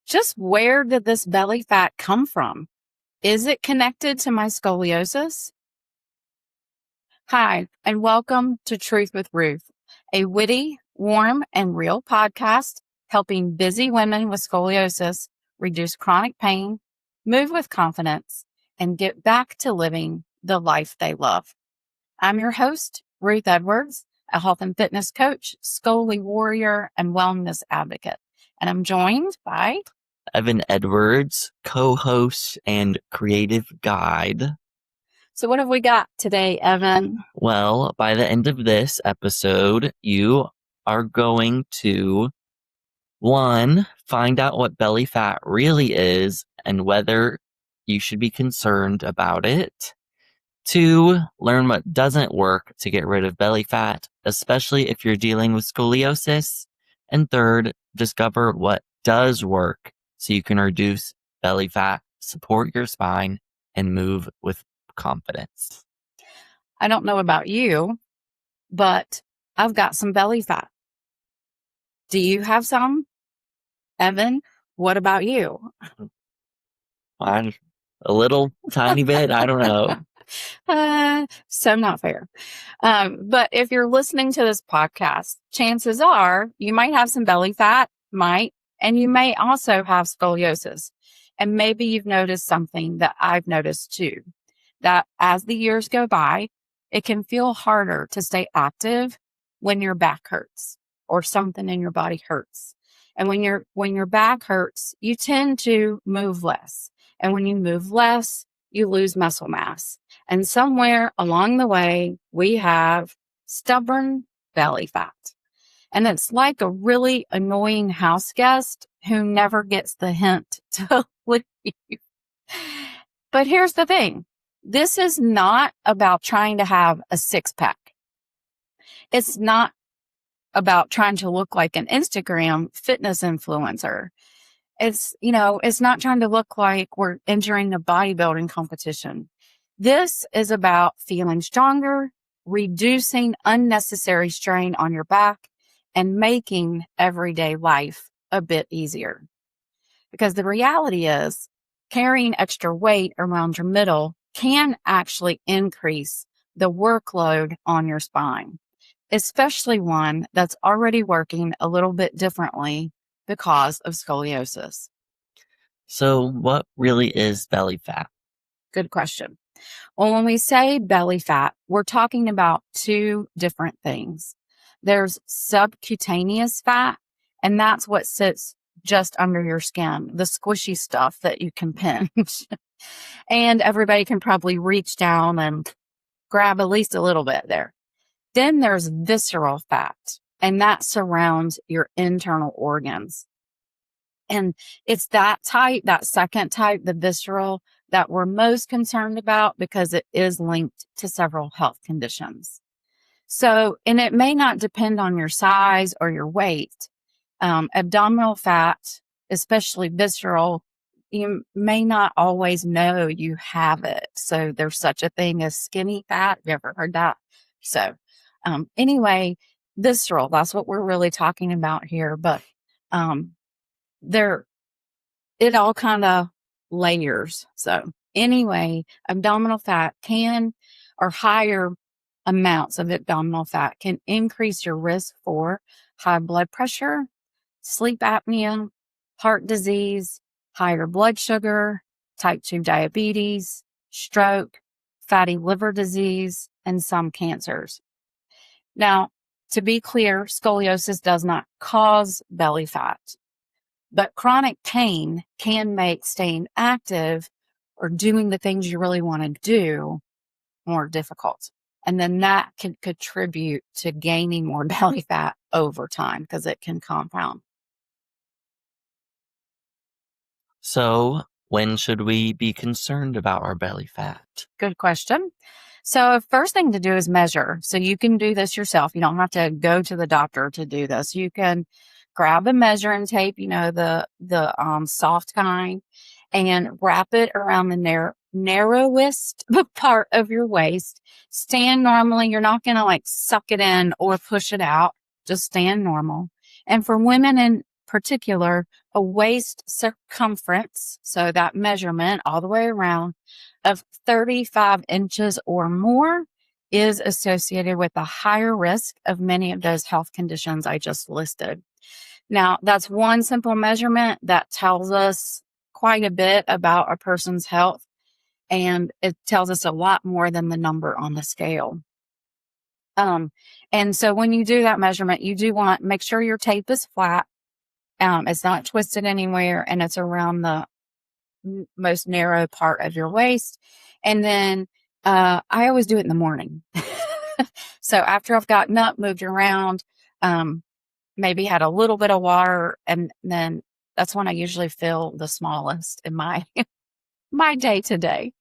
Just where did this belly fat come from? Is it connected to my scoliosis? Hi, and welcome to Truth with Ruth, a witty, warm, and real podcast helping busy women with scoliosis reduce chronic pain, move with confidence, and get back to living the life they love. I'm your host, Ruth Edwards, a health and fitness coach, Scolio warrior, and wellness advocate. And I'm joined by Evan Edwards, co-host and creative guide. So what have we got today, Evan? Well, by the end of this episode, you are going to, 1, find out what belly fat really is and whether you should be concerned about it. 2, learn what doesn't work to get rid of belly fat, especially if you're dealing with scoliosis. And 3, discover what does work so you can reduce belly fat, support your spine, and move with confidence. I don't know about you, but I've got some belly fat. Do you have some? Evan, what about you? A little tiny bit, I don't know. So not fair. But if you're listening to this podcast, chances are you might have some belly fat, and you may also have scoliosis. And maybe you've noticed something that I've noticed too, that as the years go by, it can feel harder to stay active when your back hurts or something in your body hurts. And when your back hurts, you tend to move less. And when you move less, you lose muscle mass. And somewhere along the way, we have stubborn belly fat. And it's like a really annoying house guest who never gets the hint to leave. But here's the thing. This is not about trying to have a six-pack. It's not about trying to look like an Instagram fitness influencer. It's not trying to look like we're entering a bodybuilding competition. This is about feeling stronger, reducing unnecessary strain on your back, and making everyday life a bit easier. Because the reality is, carrying extra weight around your middle can actually increase the workload on your spine, especially one that's already working a little bit differently because of scoliosis. So what really is belly fat? Good question. Well, when we say belly fat, we're talking about two different things. There's subcutaneous fat, and that's what sits just under your skin, the squishy stuff that you can pinch. And everybody can probably reach down and grab at least a little bit there. Then there's visceral fat, and that surrounds your internal organs. And it's that second type, the visceral, that we're most concerned about because it is linked to several health conditions. So, and it may not depend on your size or your weight. Abdominal fat, especially visceral, you may not always know you have it. So there's such a thing as skinny fat. Have you ever heard that? So anyway, visceral, that's what we're really talking about here. But it all kind of layers. So anyway, abdominal fat or higher amounts of abdominal fat can increase your risk for high blood pressure, sleep apnea, heart disease, higher blood sugar, type 2 diabetes, stroke, fatty liver disease, and some cancers. Now, to be clear, scoliosis does not cause belly fat, but chronic pain can make staying active or doing the things you really want to do more difficult. And then that can contribute to gaining more belly fat over time because it can compound. So when should we be concerned about our belly fat? Good question. So first thing to do is measure. So you can do this yourself. You don't have to go to the doctor to do this. You can grab a measuring tape, the soft kind, and wrap it around the narrowest part of your waist. Stand normally. You're not going to suck it in or push it out. Just stand normal. And for women in particular, a waist circumference, so that measurement all the way around, of 35 inches or more is associated with a higher risk of many of those health conditions I just listed. Now, that's one simple measurement that tells us quite a bit about a person's health, and it tells us a lot more than the number on the scale. And so when you do that measurement, you do make sure your tape is flat. It's not twisted anywhere, and it's around the most narrow part of your waist. And then I always do it in the morning. So after I've gotten up, moved around, maybe had a little bit of water, and then that's when I usually feel the smallest in my my day to day.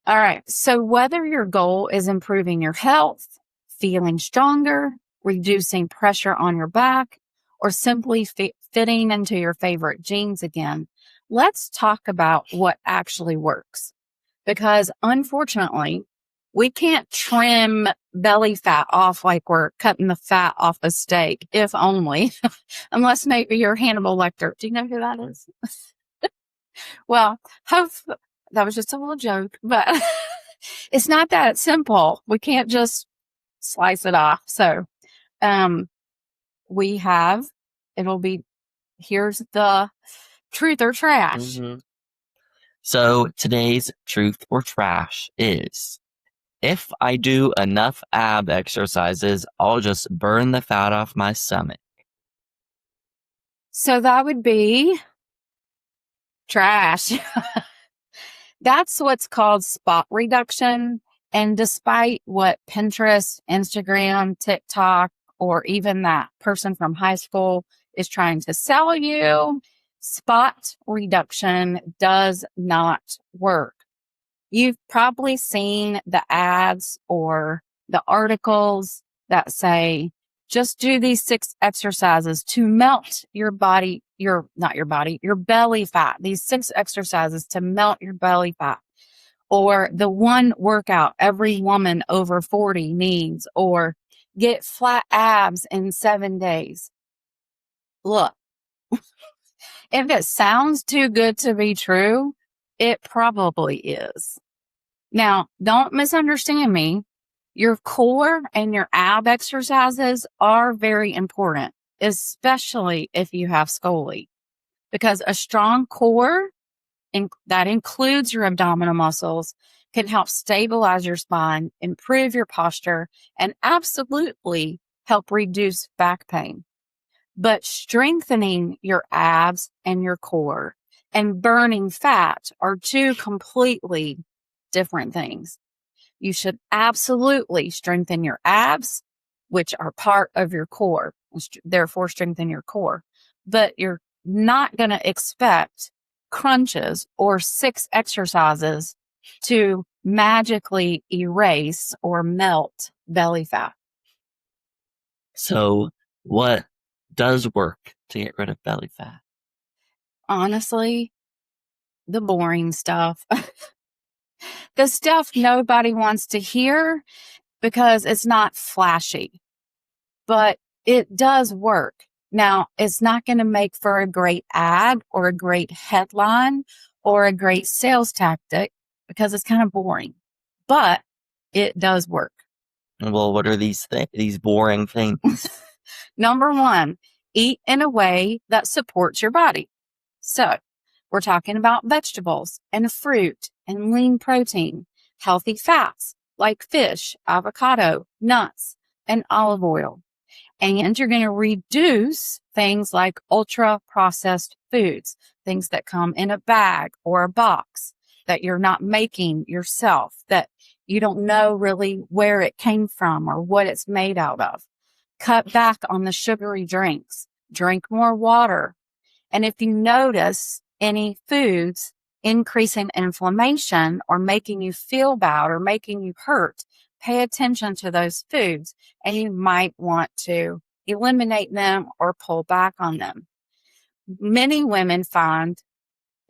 All right. So whether your goal is improving your health, feeling stronger, reducing pressure on your back, or simply fitting into your favorite jeans again, let's talk about what actually works. Because unfortunately, we can't trim belly fat off like we're cutting the fat off a steak, if only, unless maybe you're Hannibal Lecter. Do you know who that is? Well, that was just a little joke, but it's not that simple. We can't just slice it off. So, here's the truth or trash. Mm-hmm. So today's truth or trash is, if I do enough ab exercises, I'll just burn the fat off my stomach. So that would be trash. That's what's called spot reduction. And despite what Pinterest, Instagram, TikTok, or even that person from high school is trying to sell you, spot reduction does not work. You've probably seen the ads or the articles that say, just do these 6 exercises to melt your belly fat. These 6 exercises to melt your belly fat. Or the one workout every woman over 40 needs, or get flat abs in 7 days. Look, if it sounds too good to be true, it probably is. Now, don't misunderstand me. Your core and your ab exercises are very important, especially if you have scoli, because a strong core that includes your abdominal muscles can help stabilize your spine, improve your posture, and absolutely help reduce back pain. But strengthening your abs and your core and burning fat are 2 completely different things. You should absolutely strengthen your abs, which are part of your core, therefore strengthen your core. But you're not going to expect crunches or 6 exercises to magically erase or melt belly fat. So what does work to get rid of belly fat? Honestly, the boring stuff. The stuff nobody wants to hear because it's not flashy, but it does work. Now, it's not going to make for a great ad or a great headline or a great sales tactic because it's kind of boring, but it does work. Well, what are these boring things? Number 1, eat in a way that supports your body. So we're talking about vegetables and fruit and lean protein, healthy fats like fish, avocado, nuts, and olive oil. And you're going to reduce things like ultra processed foods, things that come in a bag or a box that you're not making yourself, that you don't know really where it came from or what it's made out of. Cut back on the sugary drinks, drink more water. And if you notice any foods increasing inflammation or making you feel bad or making you hurt, pay attention to those foods, and you might want to eliminate them or pull back on them. Many women find,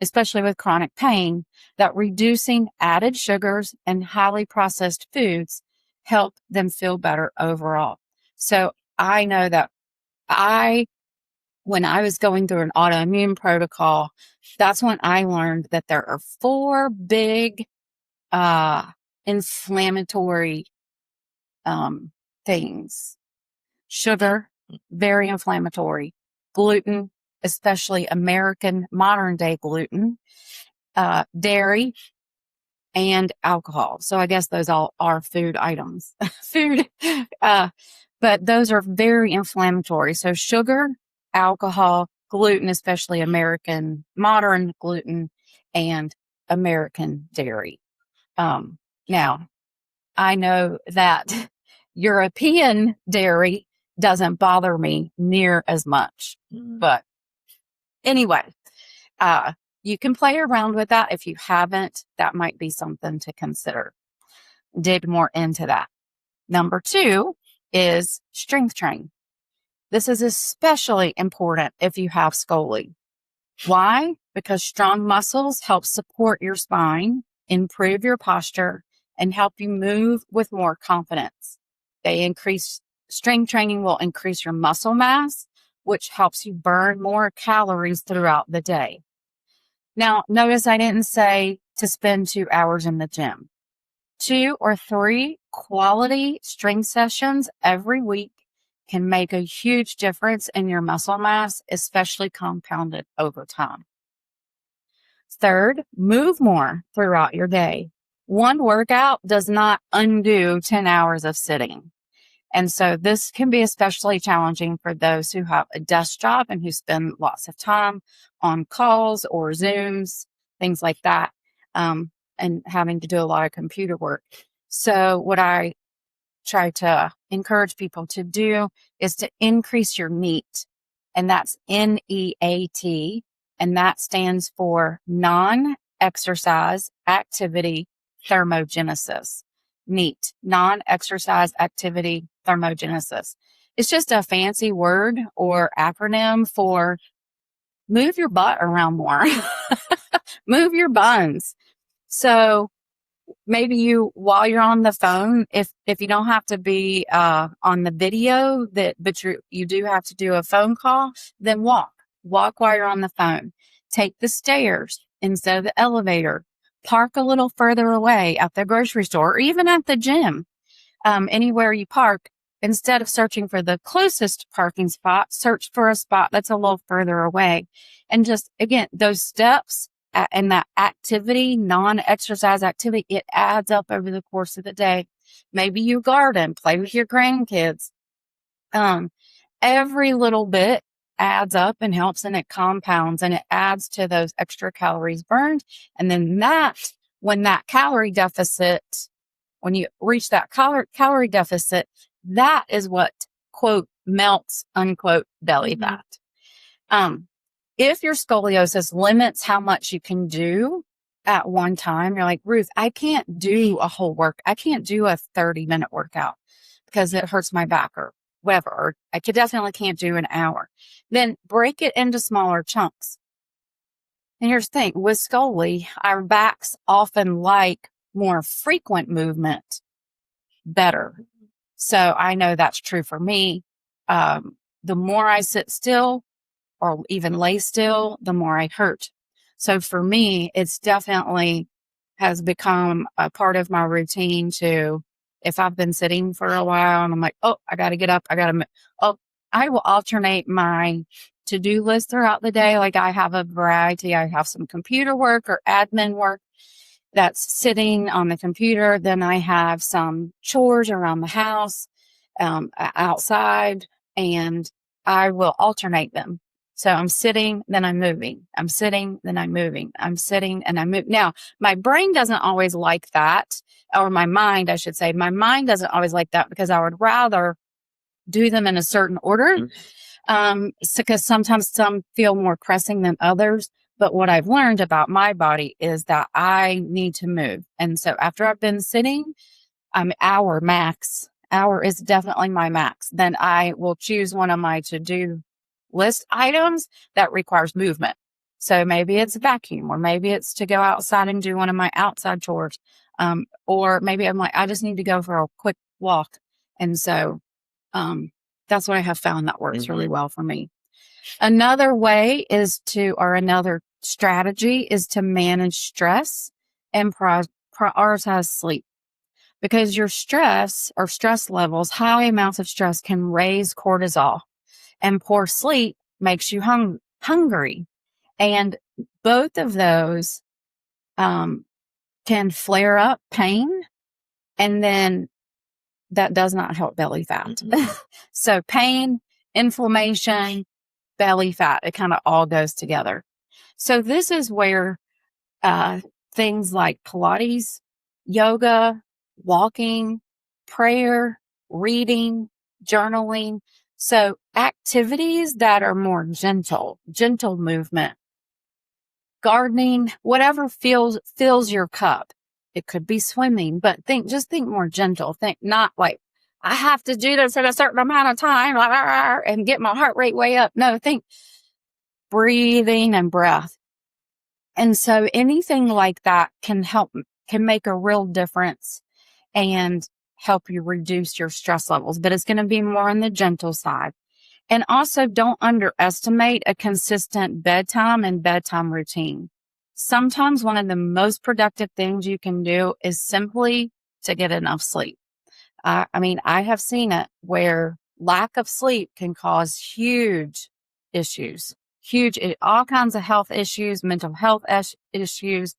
especially with chronic pain, that reducing added sugars and highly processed foods help them feel better overall. So I know that I when I was going through an autoimmune protocol, that's when I learned that there are 4 big inflammatory things. Sugar, very inflammatory. Gluten, especially American modern day gluten. Dairy, and alcohol. So I guess those all are food items. Food. But those are very inflammatory. So sugar, alcohol, gluten, especially American modern gluten, and American dairy. Now, I know that European dairy doesn't bother me near as much. But anyway, you can play around with that. If you haven't, that might be something to consider. Dig more into that. Number 2 is strength training. This is especially important if you have scoliosis. Why? Because strong muscles help support your spine, improve your posture, and help you move with more confidence. Strength training will increase your muscle mass, which helps you burn more calories throughout the day. Now, notice I didn't say to spend 2 hours in the gym. 2 or 3 quality strength sessions every week can make a huge difference in your muscle mass, especially compounded over time. Third, move more throughout your day. One workout does not undo 10 hours of sitting. And so this can be especially challenging for those who have a desk job and who spend lots of time on calls or Zooms, things like that, and having to do a lot of computer work. So what I try to encourage people to do is to increase your NEAT, and that's NEAT, and that stands for non-exercise activity thermogenesis. NEAT, non-exercise activity thermogenesis. It's just a fancy word or acronym for move your butt around more. Move your buns. So maybe while you're on the phone, if you don't have to be on the video, but you do have to do a phone call, then walk while you're on the phone. Take the stairs instead of the elevator. Park a little further away at the grocery store or even at the gym. Anywhere you park, instead of searching for the closest parking spot, search for a spot that's a little further away. And just, again, those steps and that activity, non-exercise activity, it adds up over the course of the day. Maybe you garden, play with your grandkids. Every little bit adds up and helps, and it compounds, and it adds to those extra calories burned. And then when you reach that calorie deficit, that is what, quote, melts, unquote, belly fat. If your scoliosis limits how much you can do at one time, you're like, Ruth, I can't do I can't do a 30-minute workout because it hurts my back or whatever, or I definitely can't do an hour. Then break it into smaller chunks. And here's the thing, with scoliosis, our backs often like more frequent movement better. So I know that's true for me. The more I sit still or even lay still, the more I hurt. So for me, it's definitely has become a part of my routine to, if I've been sitting for a while and I'm like, oh, I got to get up. I will alternate my to-do list throughout the day. Like I have a variety. I have some computer work or admin work that's sitting on the computer. Then I have some chores around the house, outside, and I will alternate them. So I'm sitting, then I'm moving. I'm sitting, then I'm moving. I'm sitting and I'm moving. Now, my brain doesn't always like that, or my mind, I should say. My mind doesn't always like that because I would rather do them in a certain order. Because sometimes some feel more pressing than others. But what I've learned about my body is that I need to move. And so after I've been sitting, hour max. Hour is definitely my max. Then I will choose one of my to-do list items that requires movement. So maybe it's vacuum, or maybe it's to go outside and do one of my outside chores. Or maybe I'm like, I just need to go for a quick walk. And so that's what I have found that works really well for me. Another way another strategy is to manage stress and prioritize sleep, because your stress or stress levels, high amounts of stress can raise cortisol, and poor sleep makes you hungry. And both of those can flare up pain, and then that does not help belly fat. So pain, inflammation, belly fat, it kind of all goes together. So this is where things like Pilates, yoga, walking, prayer, reading, journaling. So activities that are more gentle movement, gardening, whatever fills your cup. It could be swimming, but just think more gentle. Think not like, I have to do this at a certain amount of time and get my heart rate way up. No, think breathing and breath. And so anything like that can make a real difference and help you reduce your stress levels, but it's going to be more on the gentle side. And also don't underestimate a consistent bedtime and bedtime routine. Sometimes one of the most productive things you can do is simply to get enough sleep. I have seen it where lack of sleep can cause huge issues, all kinds of health issues, mental health issues,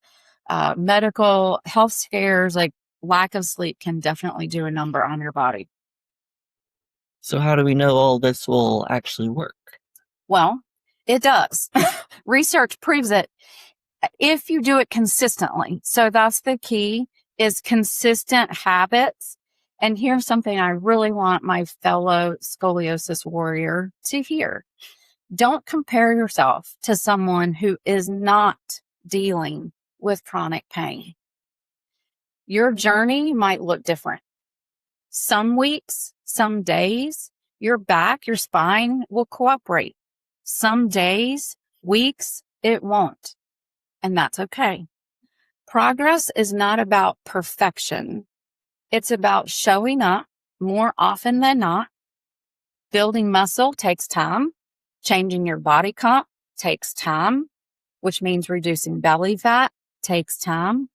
medical health scares. Like lack of sleep can definitely do a number on your body. So how do we know all this will actually work? Well, it does. Research proves it if you do it consistently. So that's the key, is consistent habits. And here's something I really want my fellow scoliosis warrior to hear. Don't compare yourself to someone who is not dealing with chronic pain. Your journey might look different. Some weeks, some days, your back, your spine will cooperate. Some days, weeks, it won't. And that's okay. Progress is not about perfection. It's about showing up more often than not. Building muscle takes time. Changing your body comp takes time, which means reducing belly fat takes time.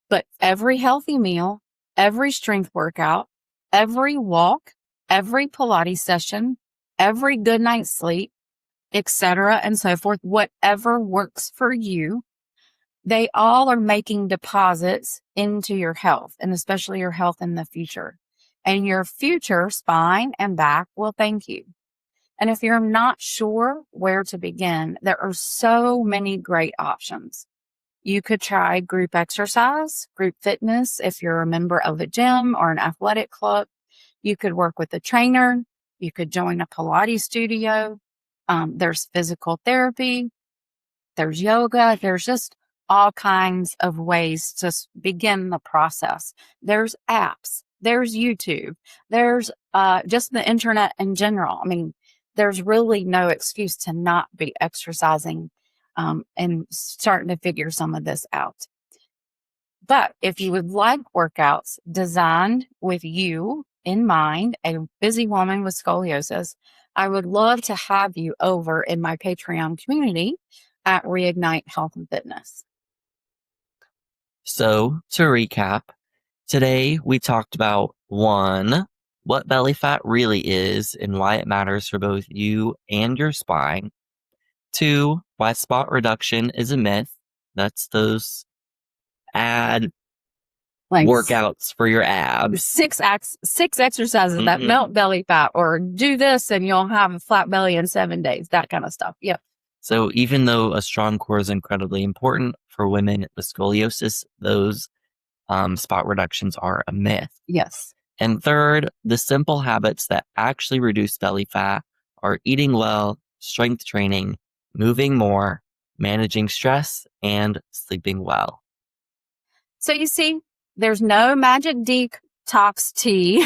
But every healthy meal, every strength workout, every walk, every Pilates session, every good night's sleep, etc., and so forth, whatever works for you, they all are making deposits into your health, and especially your health in the future. And your future spine and back will thank you. And if you're not sure where to begin, there are so many great options. You could try group exercise, group fitness if you're a member of a gym or an athletic club. You could work with a trainer. You could join a Pilates studio. There's physical therapy. There's yoga. There's just all kinds of ways to begin the process. There's apps. There's YouTube. There's just the internet in general. There's really no excuse to not be exercising and starting to figure some of this out. But if you would like workouts designed with you in mind, a busy woman with scoliosis, I would love to have you over in my Patreon community at Reignite Health and Fitness. So to recap, today we talked about 1, what belly fat really is and why it matters for both you and your spine. 2, why spot reduction is a myth. That's those workouts for your abs. 6 exercises that melt belly fat, or do this and you'll have a flat belly in 7 days, that kind of stuff. Yep. So even though a strong core is incredibly important for women with scoliosis, those spot reductions are a myth. Yes. And 3rd, the simple habits that actually reduce belly fat are eating well, strength training, moving more, managing stress, and sleeping well. So you see, there's no magic detox tea,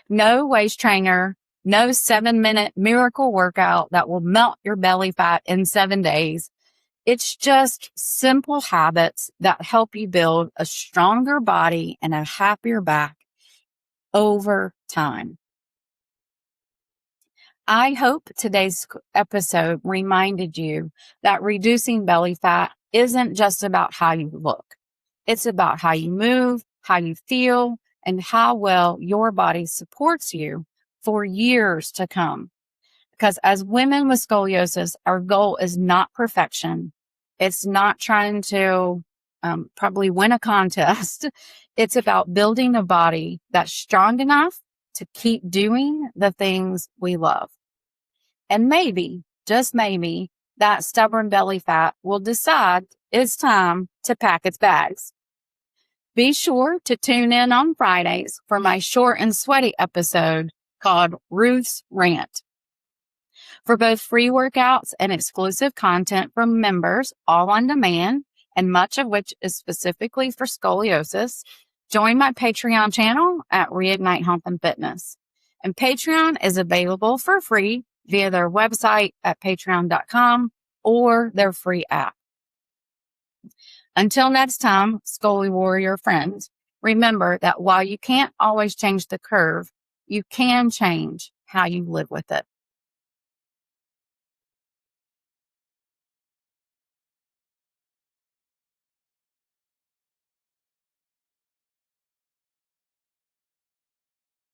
no waist trainer, no 7-minute miracle workout that will melt your belly fat in 7 days. It's just simple habits that help you build a stronger body and a happier back over time. I hope today's episode reminded you that reducing belly fat isn't just about how you look. It's about how you move, how you feel, and how well your body supports you for years to come. Because as women with scoliosis, our goal is not perfection. It's not trying to probably win a contest. It's about building a body that's strong enough to keep doing the things we love. And maybe, just maybe, that stubborn belly fat will decide it's time to pack its bags. Be sure to tune in on Fridays for my short and sweaty episode called Ruth's Rant. For both free workouts and exclusive content from members, all on demand, and much of which is specifically for scoliosis, join my Patreon channel at Reignite Health and Fitness. And Patreon is available for free via their website at patreon.com or their free app. Until next time, Scully Warrior friends, remember that while you can't always change the curve, you can change how you live with it.